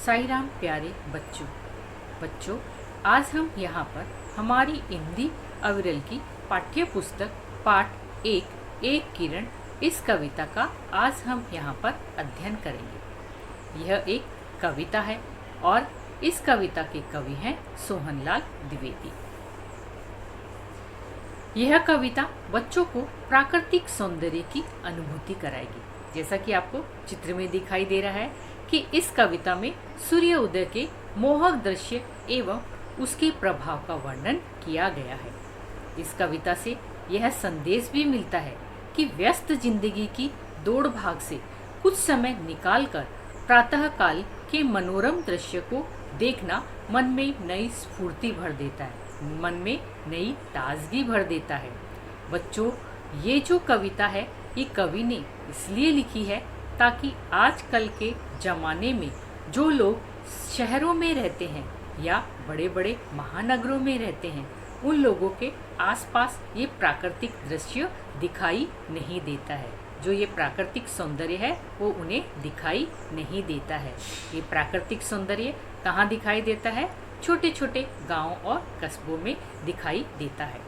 साईं राम प्यारे बच्चों, आज हम यहाँ पर हमारी हिंदी अविरल की पाठ्य पुस्तक पाठ एक किरण इस कविता का आज हम यहाँ पर अध्ययन करेंगे। यह एक कविता है और इस कविता के कवि हैं सोहनलाल द्विवेदी। यह कविता बच्चों को प्राकृतिक सौंदर्य की अनुभूति कराएगी। जैसा कि आपको चित्र में दिखाई दे रहा है कि इस कविता में सूर्य उदय के मोहक दृश्य एवं उसके प्रभाव का वर्णन किया गया है। इस कविता से यह संदेश भी मिलता है कि व्यस्त जिंदगी की दौड़ भाग से कुछ समय निकालकर प्रातः काल के मनोरम दृश्य को देखना मन में नई स्फूर्ति भर देता है, मन में नई ताजगी भर देता है। बच्चों, ये जो कविता है ये कवि ने इसलिए लिखी है ताकि आजकल के ज़माने में जो लोग शहरों में रहते हैं या बड़े बड़े महानगरों में रहते हैं उन लोगों के आसपास ये प्राकृतिक दृश्य दिखाई नहीं देता है। जो ये प्राकृतिक सौंदर्य है वो उन्हें दिखाई नहीं देता है। ये प्राकृतिक सौंदर्य कहाँ दिखाई देता है? छोटे छोटे गाँव और कस्बों में दिखाई देता है।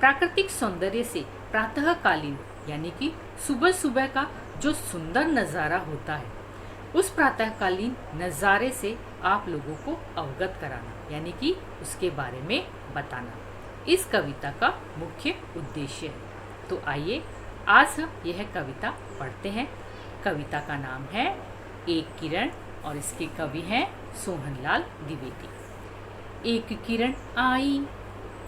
प्राकृतिक सौंदर्य से प्रातःकालीन यानी कि सुबह सुबह का जो सुंदर नज़ारा होता है उस प्रातःकालीन नज़ारे से आप लोगों को अवगत कराना यानी कि उसके बारे में बताना इस कविता का मुख्य उद्देश्य है। तो आइए आज हम यह कविता पढ़ते हैं। कविता का नाम है एक किरण और इसके कवि हैं सोहनलाल द्विवेदी। एक किरण आई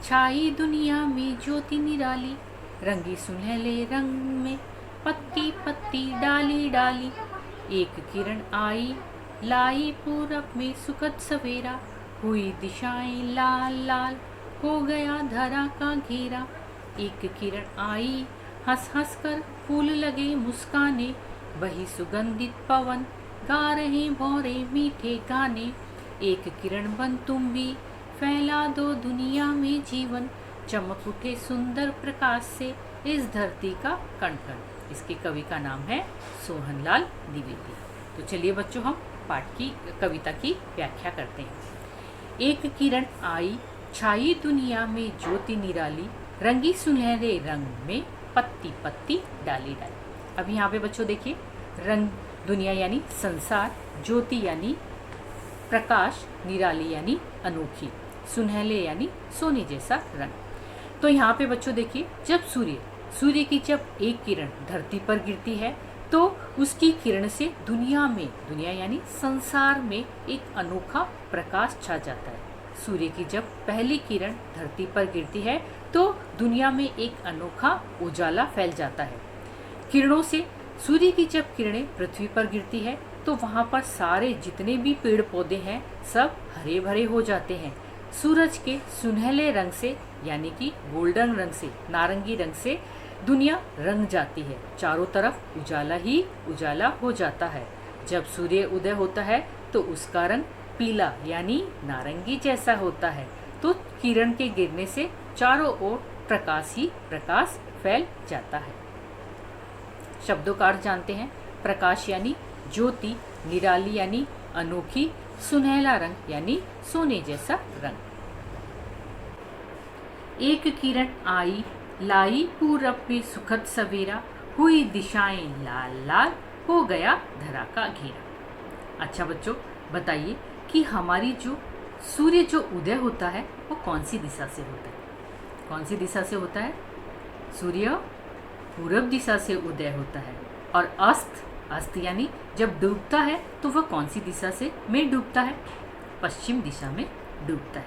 छाई दुनिया में ज्योति निराली, रंगी सुनहले रंग में पत्ती पत्ती डाली डाली। एक किरण आई लाई पूरब में सुखद सवेरा, हुई दिशाएं लाल लाल हो गया धरा का घेरा। एक किरण आई हंस हंस कर फूल लगे मुस्काने, वही सुगंधित पवन गा रहे भौरे मीठे गाने। एक किरण बन तुम भी फैला दो दुनिया में जीवन, चमक उठे सुंदर प्रकाश से इस धरती का कण कण। इसके कवि का नाम है सोहनलाल द्विवेदी। तो चलिए बच्चों हम पाठ की कविता की व्याख्या करते हैं। एक किरण आई छाई दुनिया में ज्योति निराली, रंगी सुनहरे रंग में पत्ती पत्ती डाली डाली। अब यहाँ पे बच्चों देखिए, रंग दुनिया यानी संसार, ज्योति यानी प्रकाश, निराली यानी अनोखी, सुनहले यानी सोने जैसा रंग। तो यहाँ पे बच्चों देखिए, जब सूर्य की जब एक किरण धरती पर गिरती है तो उसकी किरण से दुनिया यानी संसार में एक अनोखा प्रकाश छा जाता है। सूर्य की जब पहली किरण धरती पर गिरती है तो दुनिया में एक अनोखा उजाला फैल जाता है। किरणों से सूर्य की जब किरणें पृथ्वी पर गिरती है तो वहाँ पर सारे जितने भी पेड़ पौधे हैं सब हरे भरे हो जाते हैं। सूरज के सुनहले रंग से यानी कि गोल्डन रंग से, नारंगी रंग से दुनिया रंग जाती है। चारों तरफ उजाला ही उजाला हो जाता है। जब सूर्य उदय होता है तो उसका रंग पीला यानी नारंगी जैसा होता है। तो किरण के गिरने से चारों ओर प्रकाश ही प्रकाश फैल जाता है। शब्दों का अर्थ जानते हैं। प्रकाश यानी ज्योति, निराली यानी अनोखी, सुनहला रंग यानी सोने जैसा रंग। एक किरण आई लाई पूरब में सुखद सवेरा, हुई दिशाएं लाल लाल हो गया धरा का घेरा। अच्छा बच्चों, बताइए कि हमारी जो सूर्य जो उदय होता है वो कौन सी दिशा से होता है? कौन सी दिशा से होता है? सूर्य पूरब दिशा से उदय होता है। और अस्त यानी जब डूबता है तो वह कौन सी दिशा से में डूबता है? पश्चिम दिशा में डूबता है।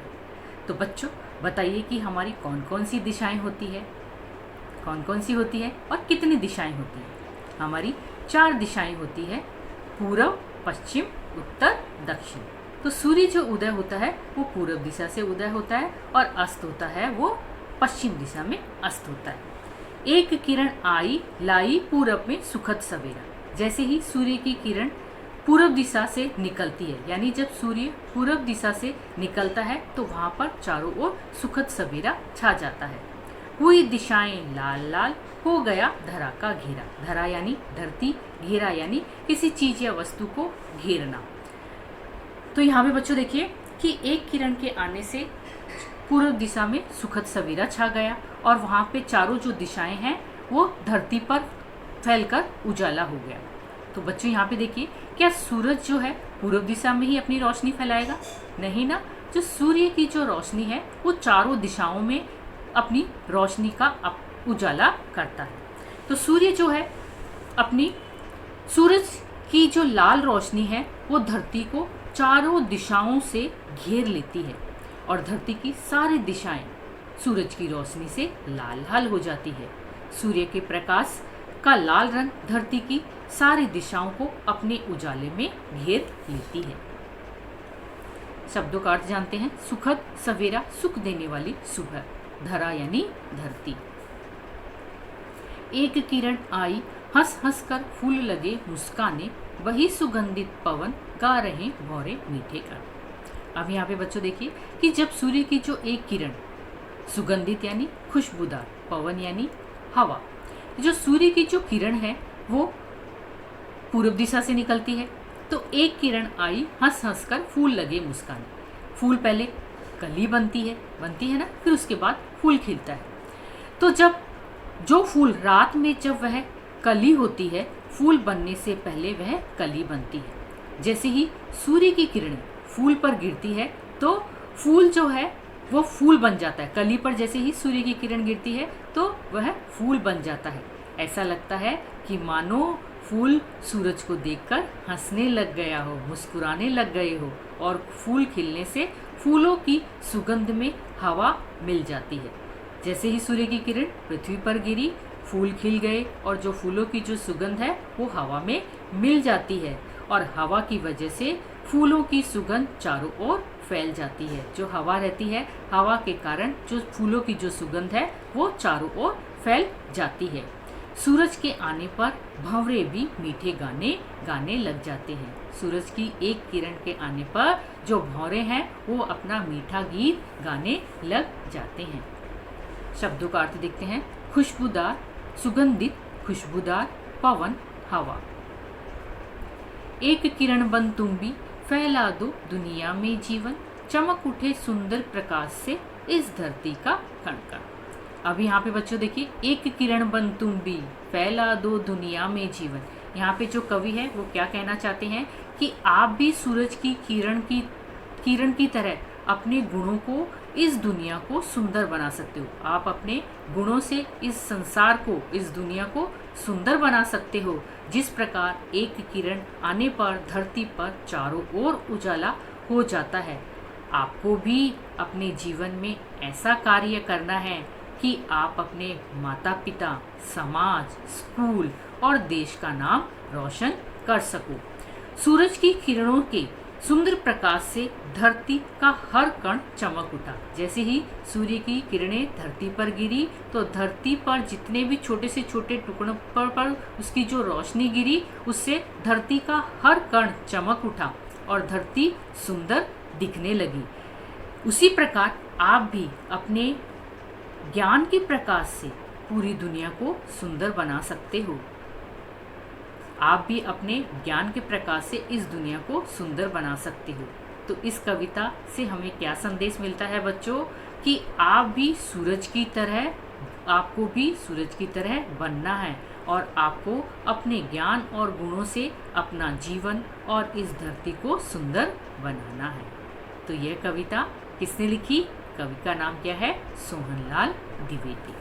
तो बच्चों बताइए कि हमारी कौन कौन सी दिशाएं होती है? कौन कौन सी होती है और कितनी दिशाएं होती है? हमारी 4 दिशाएं होती है, पूरब, पश्चिम, उत्तर, दक्षिण। तो सूर्य जो उदय होता है वो पूरब दिशा से उदय होता है और अस्त होता है वो पश्चिम दिशा में अस्त होता है। एक किरण आई लाई पूरब में सुखद सवेरा। जैसे ही सूर्य की किरण पूरब दिशा से निकलती है यानी जब सूर्य पूरब दिशा से निकलता है तो वहाँ पर चारों ओर सुखद सवेरा छा जाता है। हुई दिशाएं लाल लाल हो गया धरा का घेरा। धरा यानी धरती, घेरा यानी किसी चीज या वस्तु को घेरना। तो यहाँ पे बच्चों देखिए कि एक किरण के आने से पूर्व दिशा में सुखद सवेरा छा गया और वहाँ पे चारों जो दिशाएं हैं वो धरती पर फैलकर उजाला हो गया। तो बच्चों यहाँ पे देखिए, क्या सूरज जो है पूर्व दिशा में ही अपनी रोशनी फैलाएगा? नहीं ना, जो सूर्य की जो रोशनी है वो चारों दिशाओं में अपनी रोशनी का उजाला करता है। तो सूर्य जो है अपनी सूरज की जो लाल रोशनी है वो धरती को चारों दिशाओं से घेर लेती है और धरती की सारी दिशाएं सूरज की रोशनी से लाल लाल हो जाती है। सूर्य के प्रकाश का लाल रंग धरती की सारी दिशाओं को अपने उजाले में घेर लेती है। शब्दों का अर्थ जानते हैं। सुखद सवेरा, सुख देने वाली सुबह, धरा यानी धरती। एक किरण आई, हंस हंस कर फूल लगे मुस्काने, वही सुगंधित पवन गा रहे भौरे मीठे गाने। अब यहाँ पे बच्चों देखिए कि जब सूर्य की जो एक किरण, सुगंधित यानी खुशबूदार, पवन यानी हवा, जो सूर्य की जो किरण है वो पूर्व दिशा से निकलती है। तो एक किरण आई, हंस हंस कर फूल लगे मुस्काने। फूल पहले कली बनती है ना, फिर उसके बाद फूल खिलता है। तो जब जो फूल रात में जब वह कली होती है, फूल बनने से पहले वह कली बनती है। जैसे ही सूर्य की किरणें फूल पर गिरती है तो फूल जो है वो फूल बन जाता है। कली पर जैसे ही सूर्य की किरण गिरती है तो वह फूल बन जाता है। ऐसा लगता है कि मानो फूल सूरज को देखकर हंसने लग गया हो, मुस्कुराने लग गए हो, और फूल खिलने से फूलों की सुगंध में हवा मिल जाती है। जैसे ही सूर्य की किरण पृथ्वी पर गिरी, फूल खिल गए और जो फूलों की जो सुगंध है वो हवा में मिल जाती है और हवा की वजह से फूलों की सुगंध चारों ओर फैल जाती है। जो हवा रहती है, हवा के कारण जो फूलों की जो सुगंध है वो चारों ओर फैल जाती है। सूरज के आने पर भंवरे भी मीठे गाने गाने लग जाते हैं। सूरज की एक किरण के आने पर जो भंवरे हैं वो अपना मीठा गीत गाने लग जाते हैं। शब्दों का अर्थ देखते हैं। खुशबूदार, सुगंधित, खुशबूदार, पवन, हवा। एक किरण बन तुम भी फैला दो दुनिया में जीवन, चमक उठे सुंदर प्रकाश से इस धरती का कण कण। अब यहाँ पे बच्चों देखिए, एक किरण बन तुम भी फैला दो दुनिया में जीवन। यहाँ पे जो कवि है वो क्या कहना चाहते हैं कि आप भी सूरज की किरण की तरह अपने गुणों को, इस दुनिया को सुंदर बना सकते हो। आप अपने गुणों से इस संसार को, इस दुनिया को सुंदर बना सकते हो। जिस प्रकार एक किरण आने पर धरती पर चारों ओर उजाला हो जाता है, आपको भी अपने जीवन में ऐसा कार्य करना है कि आप अपने माता पिता, समाज, स्कूल और देश का नाम रोशन कर सको। सूरज की किरणों के सुंदर प्रकाश से धरती का हर कण चमक उठा। जैसे ही सूर्य की किरणें धरती पर गिरी तो धरती पर जितने भी छोटे से छोटे टुकड़ों पर उसकी जो रोशनी गिरी, उससे धरती का हर कण चमक उठा और धरती सुंदर दिखने लगी। उसी प्रकार आप भी अपने ज्ञान के प्रकाश से पूरी दुनिया को सुंदर बना सकते हो। आप भी अपने ज्ञान के प्रकाश से इस दुनिया को सुंदर बना सकते हो। तो इस कविता से हमें क्या संदेश मिलता है बच्चों, कि आप भी सूरज की तरह, आपको भी सूरज की तरह बनना है और आपको अपने ज्ञान और गुणों से अपना जीवन और इस धरती को सुंदर बनाना है। तो यह कविता किसने लिखी? कवि का नाम क्या है? सोहनलाल द्विवेदी।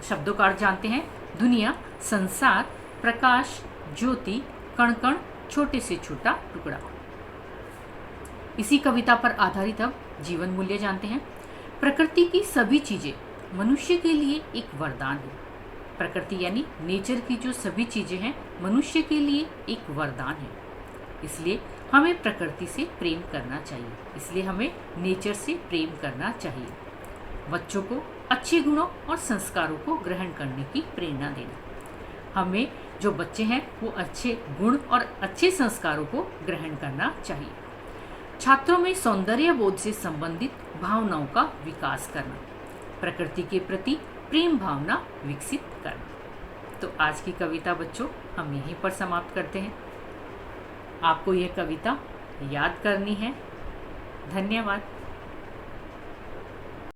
शब्दों का अर्थ जानते हैं। दुनिया, संसार, प्रकाश, ज्योति, कण कण, छोटे से छोटा टुकड़ा। इसी कविता पर आधारित अब जीवन मूल्य जानते हैं। प्रकृति की सभी चीजें मनुष्य के लिए एक वरदान है। प्रकृति यानी नेचर की जो सभी चीजें हैं मनुष्य के लिए एक वरदान है। इसलिए हमें प्रकृति से प्रेम करना चाहिए, इसलिए हमें नेचर से प्रेम करना चाहिए। बच्चों को अच्छे गुणों और संस्कारों को ग्रहण करने की प्रेरणा देना। हमें जो बच्चे हैं वो अच्छे गुण और अच्छे संस्कारों को ग्रहण करना चाहिए। छात्रों में सौंदर्य बोध से संबंधित भावनाओं का विकास करना, प्रकृति के प्रति प्रेम भावना विकसित करना। तो आज की कविता बच्चों हम यहीं पर समाप्त करते हैं। आपको यह कविता याद करनी है। धन्यवाद।